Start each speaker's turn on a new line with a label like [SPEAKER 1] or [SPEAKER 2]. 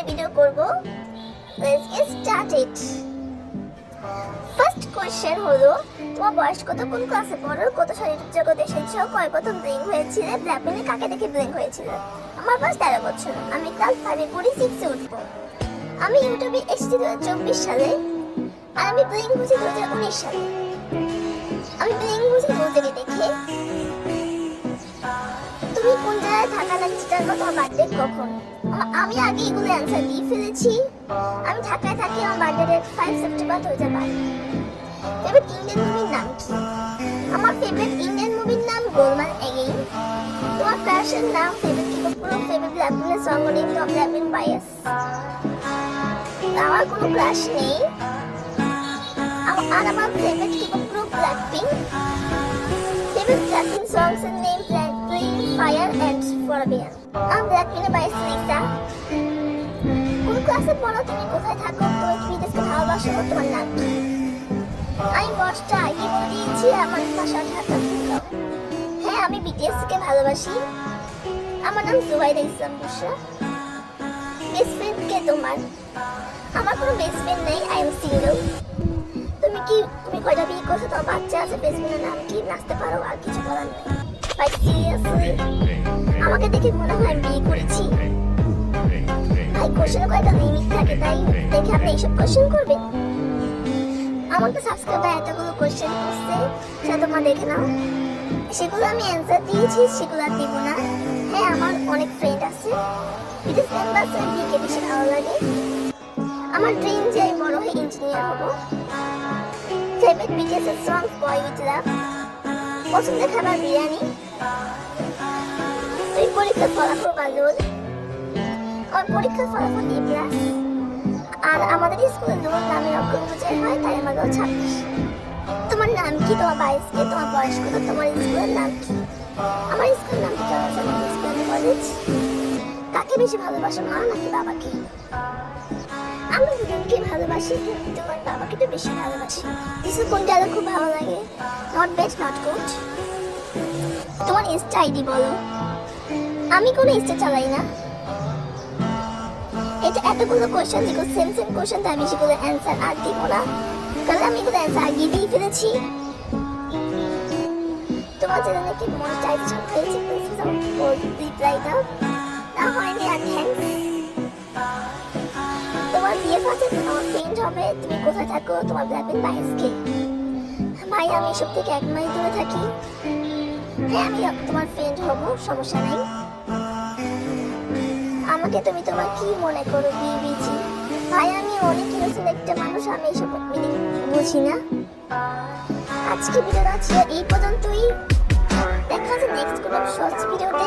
[SPEAKER 1] নিয়ে ভিডিও করব। Let's get started. First question হলো, তোমার বয়স কত, কোন ক্লাসে পড়ো, কত শারীরিক জগতে এসেছো, কয় প্রথম ব্লিঙ্ক হয়েছিল, ব্ল্যাকপিঙ্কে কাকে দেখে ব্লিঙ্ক হয়েছিল? আমার বয়স 13 বছর, আমি ক্লাস 5 পড়ি, 6 উঠবো। আমি ইউটিউবে এসেছি 2024 সালে, আর আমি ব্লিঙ্ক বুঝি 2019 সালে। আমি ব্লিঙ্ক বুঝি থেকে দেখে তুমি কোন জায়গায় থাকা লাগছে, জানো তোমার বার্থডে কখন? আমি আগে এগুলো অ্যান্সার দিয়ে ফেলেছি। আমি ঢাকায় থাকি, আমার birthday date 5 September 2012। Favourite Indian মুভির নাম কি? আমার ফেভারিট ইন্ডিয়ান মুভির নাম গোলমাল এগেইন। তোমার ক্রাশের নাম, ফেভারিট কিপো, ফেভারিট ব্ল্যাকপিঙ্কের সং নেম, তো ব্ল্যাকপিঙ্ক বায়াস। আমার কোনো ক্রাশ নেই, আর আমার ফেভারিট কিপো ব্ল্যাকপিঙ্ক। ফেভারিট ব্ল্যাকপিঙ্ক সংস এর name Fire and Forabian. I'm Blackpink by Lisa. কোন ক্লাসে পড়ো তুমি, কোথায় থাকো, তুমি বিদেশকে ভালোবাসো, তোমার নাম কি? আমি বয়সটা আগে বলে দিয়েছি, আমার ভাষা ঢাকা। হ্যাঁ, আমি বিটিএস কে ভালোবাসি। আমার নাম জুবাইদা ইসলাম বুশরা। বেস্ট ফ্রেন্ড কে তোমার? আমার কোনো বেস্ট ফ্রেন্ড নেই, আই এম সিঙ্গেল। তুমি কয়টা বিয়ে করছো, তোমার বাচ্চা আছে, বেস্ট ফ্রেন্ডের নাম কি? নাচতে পারো, আর কিছু বলার নেই। আমাকে দেখে মনে হয় আমি বিয়ে করেছি। ভাই, কোশ্চেনে কয়েকটা লিমিট থাকে, তাই দেখে আপনি এইসব কোশ্চেন করবেন? আমাকে সাবস্ক্রাইবার এতগুলো কোশ্চেন করছে, সেটা তোমরা দেখে নাও। সেগুলো আমি অ্যান্সার দিয়েছি, সেগুলো আর দিব না। হ্যাঁ, আমার অনেক ফ্রেন্ড আছে, বিদেশ ক্যাম্পাসে বিকে বেশি ভালো লাগে। আমার ড্রিম যে আমি বড় হয়ে ইঞ্জিনিয়ার হব। Favourite BTS song boy with love. পছন্দের খাবার বিরিয়ানি। তুই পরীক্ষার ফলাফল ভালো? আমার পরীক্ষার ফলাফল A+। আর আমাদের স্কুলে নূর নামের অক্ষর বোঝাই হয়, তাই আমার 26। তোমার নাম কি, তোমার বয়স কি, তোমার বয়স কত, তোমার স্কুলের নাম কি? আমার স্কুলের নাম কি স্কুল কলেজ। কাকে বেশি ভালোবাসো, মা নাকি বাবাকে? আমি দুজনকে ভালোবাসি, তোমার বাবাকে তো বেশি ভালোবাসি। কিছু কোন ডায়লগ খুব ভালো লাগে? Not bad not good. তোমার ইনস্টা আইডি বলো। আমি কোনো ইনস্টা চালাই না। এটা এতগুলো কোশ্চেন, যেগুলো সেম কোশ্চেন, তাই আমি সেগুলো অ্যান্সার আর দিব না, কারণ আমি এগুলো অ্যান্সার আগে দিয়ে ফেলেছি। তোমার যেন নাকি মনিটাইজেশন হয়েছে, রিপ্লাই দাও। না হয়নি, আর থ্যাঙ্কস। তোমার বিয়ে আছে, তোমার ফ্রেন্ড হবে, তুমি কোথায় থাকো, তোমার ব্ল্যাকপিঙ্ক বায়াস কে? ভাই, আমি এসব থেকে 1 মাইল দূরে থাকি। হ্যাঁ, আমি তোমার ফ্রেন্ড হব, সমস্যা নাই। আমাকে তুমি তোমার কি মনে করো, বিবিজি? ভাই, আমি অনেক ইনোসেন্ট একটা মানুষ, আমি এসব মিনিং বুঝি না। আজকে ভিডিওটা ছিল এই পর্যন্তই। দেখা হচ্ছে নেক্সট কোনো শর্টস ভিডিওতে।